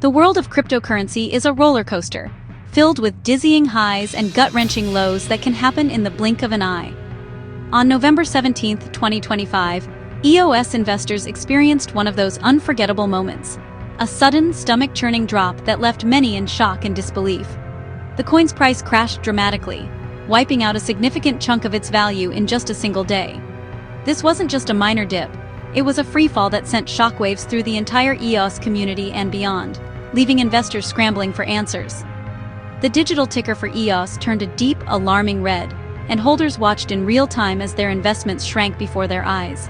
The world of cryptocurrency is a roller coaster, filled with dizzying highs and gut-wrenching lows that can happen in the blink of an eye. On November 17, 2025, EOS investors experienced one of those unforgettable moments, a sudden, stomach-churning drop that left many in shock and disbelief. The coin's price crashed dramatically, wiping out a significant chunk of its value in just a single day. This wasn't just a minor dip, it was a freefall that sent shockwaves through the entire EOS community and beyond, leaving investors scrambling for answers. The digital ticker for EOS turned a deep, alarming red, and holders watched in real time as their investments shrank before their eyes.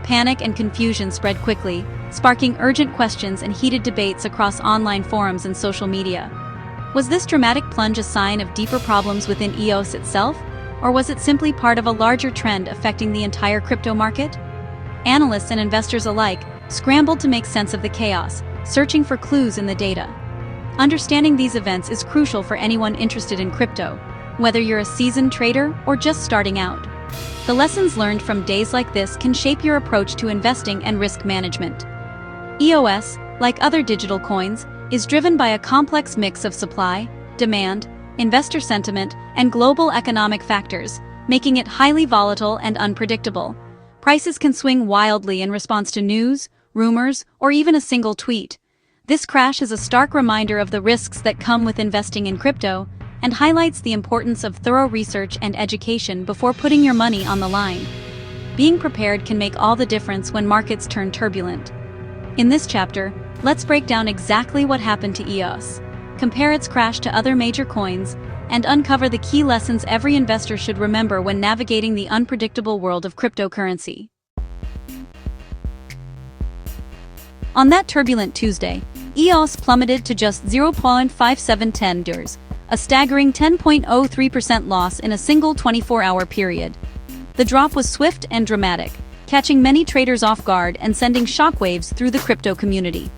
Panic and confusion spread quickly, sparking urgent questions and heated debates across online forums and social media. Was this dramatic plunge a sign of deeper problems within EOS itself, or was it simply part of a larger trend affecting the entire crypto market? Analysts and investors alike scrambled to make sense of the chaos, searching for clues in the data. Understanding these events is crucial for anyone interested in crypto, whether you're a seasoned trader or just starting out. The lessons learned from days like this can shape your approach to investing and risk management. EOS, like other digital coins, is driven by a complex mix of supply, demand, investor sentiment, and global economic factors, making it highly volatile and unpredictable. Prices can swing wildly in response to news, rumors, or even a single tweet. This crash is a stark reminder of the risks that come with investing in crypto and highlights the importance of thorough research and education before putting your money on the line. Being prepared can make all the difference when markets turn turbulent. In this chapter, let's break down exactly what happened to EOS, compare its crash to other major coins, and uncover the key lessons every investor should remember when navigating the unpredictable world of cryptocurrency. On that turbulent Tuesday, EOS plummeted to just $0.5710, a staggering 10.03% loss in a single 24-hour period. The drop was swift and dramatic, catching many traders off guard and sending shockwaves through the crypto community.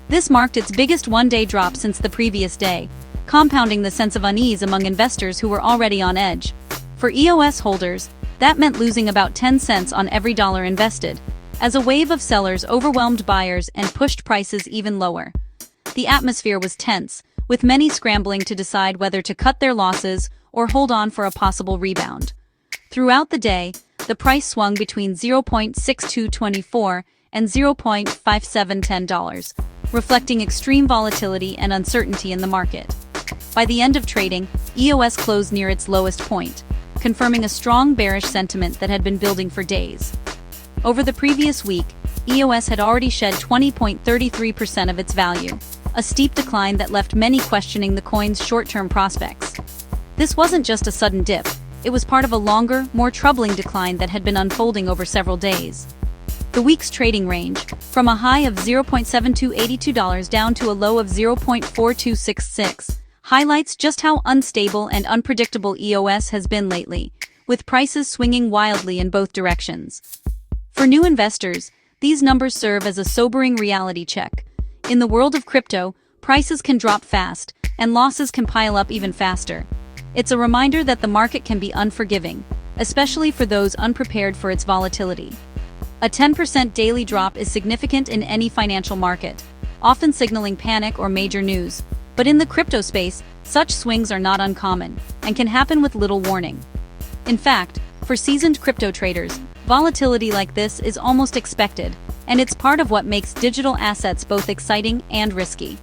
This marked its biggest one-day drop since the previous day, compounding the sense of unease among investors who were already on edge. For EOS holders, that meant losing about 10 cents on every dollar invested, as a wave of sellers overwhelmed buyers and pushed prices even lower. The atmosphere was tense, with many scrambling to decide whether to cut their losses or hold on for a possible rebound. Throughout the day, the price swung between $0.6224 and $0.5710, reflecting extreme volatility and uncertainty in the market. By the end of trading, EOS closed near its lowest point, confirming a strong bearish sentiment that had been building for days. Over the previous week, EOS had already shed 20.33% of its value, a steep decline that left many questioning the coin's short-term prospects. This wasn't just a sudden dip, it was part of a longer, more troubling decline that had been unfolding over several days. The week's trading range, from a high of $0.7282 down to a low of $0.4266, highlights just how unstable and unpredictable EOS has been lately, with prices swinging wildly in both directions. For new investors, these numbers serve as a sobering reality check. In the world of crypto, prices can drop fast, and losses can pile up even faster. It's a reminder that the market can be unforgiving, especially for those unprepared for its volatility. A 10% daily drop is significant in any financial market, often signaling panic or major news. But in the crypto space, such swings are not uncommon, and can happen with little warning. In fact, for seasoned crypto traders, volatility like this is almost expected, and it's part of what makes digital assets both exciting and risky.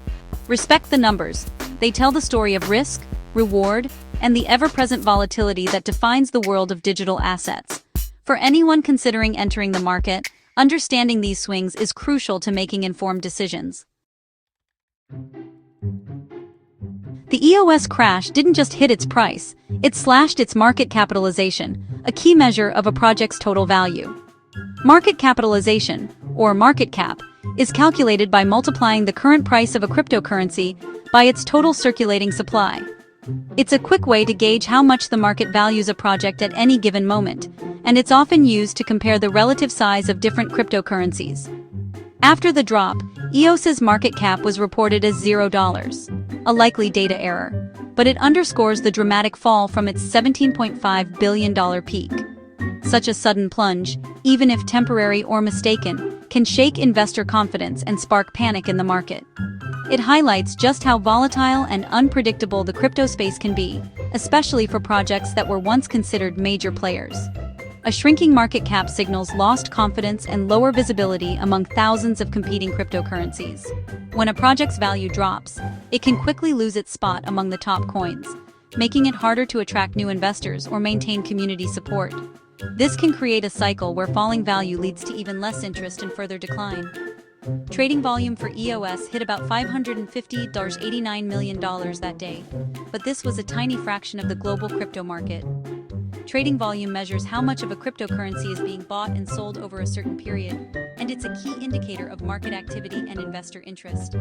Respect the numbers. They tell the story of risk, reward, and the ever-present volatility that defines the world of digital assets. For anyone considering entering the market, understanding these swings is crucial to making informed decisions. The EOS crash didn't just hit its price, it slashed its market capitalization, a key measure of a project's total value. Market capitalization, or market cap, is calculated by multiplying the current price of a cryptocurrency by its total circulating supply. It's a quick way to gauge how much the market values a project at any given moment, and it's often used to compare the relative size of different cryptocurrencies. After the drop, EOS's market cap was reported as $0, a likely data error, but it underscores the dramatic fall from its $17.5 billion peak. Such a sudden plunge, even if temporary or mistaken, can shake investor confidence and spark panic in the market. It highlights just how volatile and unpredictable the crypto space can be, especially for projects that were once considered major players. A shrinking market cap signals lost confidence and lower visibility among thousands of competing cryptocurrencies. When a project's value drops, it can quickly lose its spot among the top coins, making it harder to attract new investors or maintain community support. This can create a cycle where falling value leads to even less interest and further decline. Trading volume for EOS hit about $550.89 million that day, but this was a tiny fraction of the global crypto market. Trading volume measures how much of a cryptocurrency is being bought and sold over a certain period, and it's a key indicator of market activity and investor interest.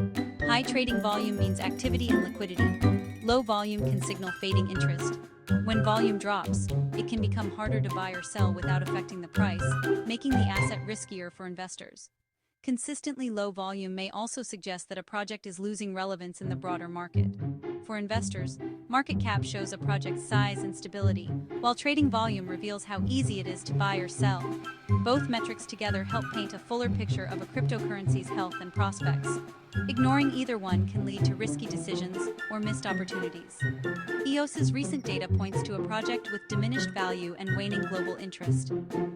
High trading volume means activity and liquidity. Low volume can signal fading interest. When volume drops, it can become harder to buy or sell without affecting the price, making the asset riskier for investors. Consistently low volume may also suggest that a project is losing relevance in the broader market. For investors, market cap shows a project's size and stability, while trading volume reveals how easy it is to buy or sell. Both metrics together help paint a fuller picture of a cryptocurrency's health and prospects. Ignoring either one can lead to risky decisions or missed opportunities. EOS's recent data points to a project with diminished value and waning global interest.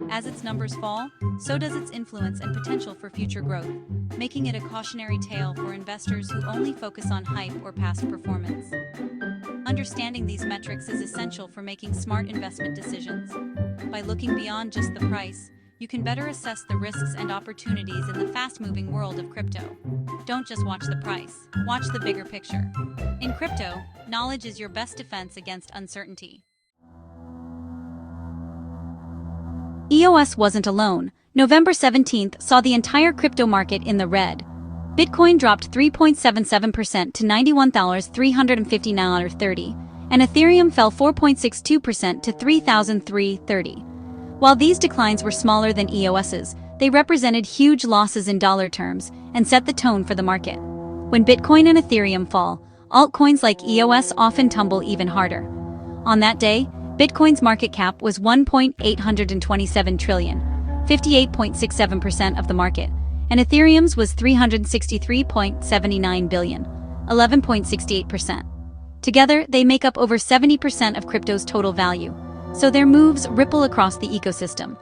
As its numbers fall, so does its influence and potential for future growth, making it a cautionary tale for investors who only focus on hype or past performance. Understanding these metrics is essential for making smart investment decisions. By looking beyond just the price, you can better assess the risks and opportunities in the fast-moving world of crypto. Don't just watch the price, watch the bigger picture. In crypto, knowledge is your best defense against uncertainty. EOS wasn't alone. November 17th saw the entire crypto market in the red. Bitcoin dropped 3.77% to $91,359.30, and Ethereum fell 4.62% to $3,330. While these declines were smaller than EOS's, they represented huge losses in dollar terms and set the tone for the market. When Bitcoin and Ethereum fall, altcoins like EOS often tumble even harder. On that day, Bitcoin's market cap was $1.827 trillion, 58.67% of the market, and Ethereum's was $363.79 billion, 11.68%. Together, they make up over 70% of crypto's total value, so their moves ripple across the ecosystem.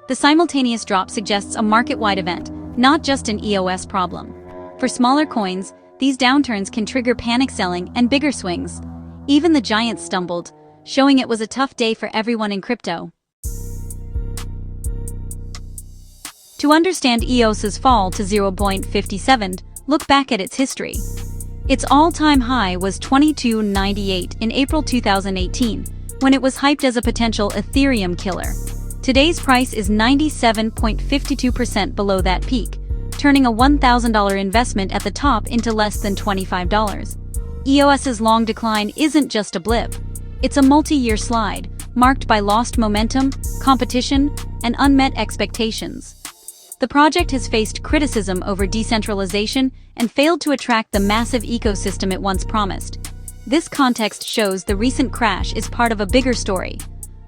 The simultaneous drop suggests a market-wide event, not just an EOS problem. For smaller coins, these downturns can trigger panic selling and bigger swings. Even the giants stumbled, showing it was a tough day for everyone in crypto. To understand EOS's fall to 0.57, look back at its history. Its all-time high was $22.98 in April 2018, when it was hyped as a potential Ethereum killer. Today's price is 97.52% below that peak, turning a $1,000 investment at the top into less than $25. EOS's long decline isn't just a blip. It's a multi-year slide, marked by lost momentum, competition, and unmet expectations. The project has faced criticism over decentralization and failed to attract the massive ecosystem it once promised. This context shows the recent crash is part of a bigger story,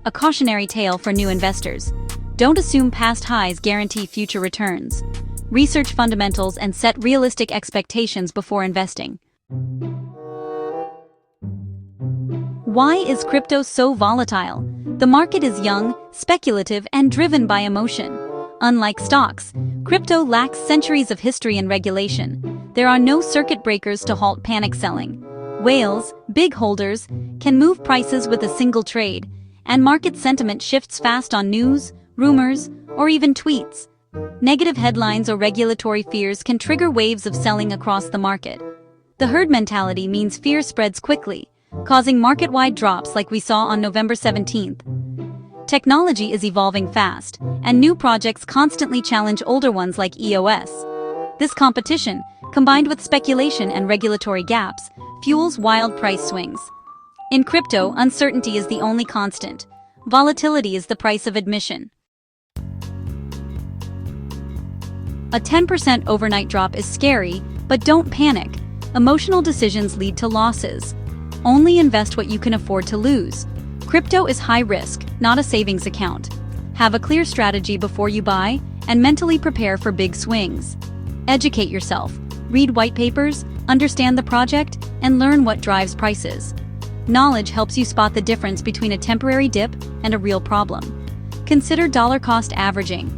a cautionary tale for new investors. Don't assume past highs guarantee future returns. Research fundamentals and set realistic expectations before investing. Why is crypto so volatile? The market is young, speculative, and driven by emotion. Unlike stocks, crypto lacks centuries of history and regulation. There are no circuit breakers to halt panic selling. Whales, big holders, can move prices with a single trade, and market sentiment shifts fast on news, rumors, or even tweets. Negative headlines or regulatory fears can trigger waves of selling across the market. The herd mentality means fear spreads quickly, causing market-wide drops like we saw on November 17th. Technology is evolving fast, and new projects constantly challenge older ones like EOS. This competition, combined with speculation and regulatory gaps, fuels wild price swings. In crypto, uncertainty is the only constant. Volatility is the price of admission. A 10% overnight drop is scary, but don't panic. Emotional decisions lead to losses. Only invest what you can afford to lose. Crypto is high risk, not a savings account. Have a clear strategy before you buy and mentally prepare for big swings. Educate yourself, read white papers, understand the project, and learn what drives prices. Knowledge helps you spot the difference between a temporary dip and a real problem. Consider dollar-cost averaging,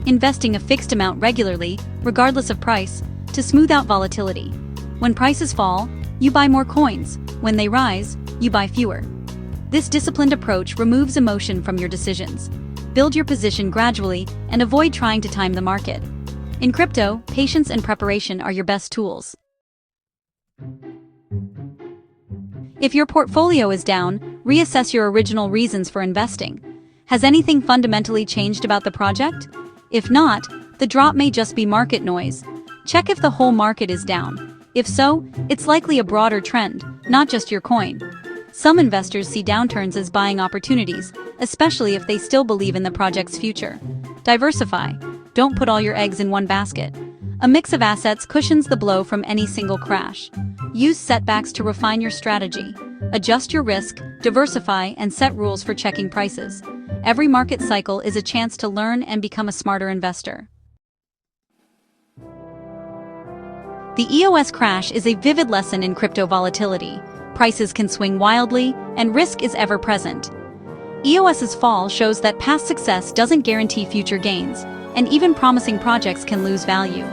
investing a fixed amount regularly, regardless of price, to smooth out volatility. When prices fall, you buy more coins. When they rise, you buy fewer. This disciplined approach removes emotion from your decisions. Build your position gradually and avoid trying to time the market. In crypto, patience and preparation are your best tools. If your portfolio is down, reassess your original reasons for investing. Has anything fundamentally changed about the project? If not, the drop may just be market noise. Check if the whole market is down. If so, it's likely a broader trend, not just your coin. Some investors see downturns as buying opportunities, especially if they still believe in the project's future. Diversify. Don't put all your eggs in one basket. A mix of assets cushions the blow from any single crash. Use setbacks to refine your strategy. Adjust your risk, diversify, and set rules for checking prices. Every market cycle is a chance to learn and become a smarter investor. The EOS crash is a vivid lesson in crypto volatility. Prices can swing wildly, and risk is ever present. EOS's fall shows that past success doesn't guarantee future gains, and even promising projects can lose value.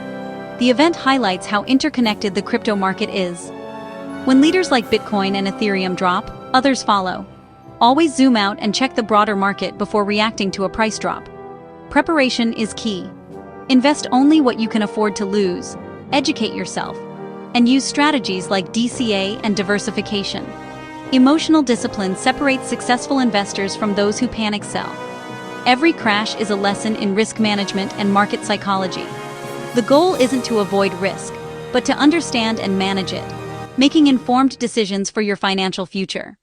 The event highlights how interconnected the crypto market is. When leaders like Bitcoin and Ethereum drop, others follow. Always zoom out and check the broader market before reacting to a price drop. Preparation is key. Invest only what you can afford to lose, educate yourself, and use strategies like DCA and diversification. Emotional discipline separates successful investors from those who panic sell. Every crash is a lesson in risk management and market psychology. The goal isn't to avoid risk, but to understand and manage it, making informed decisions for your financial future.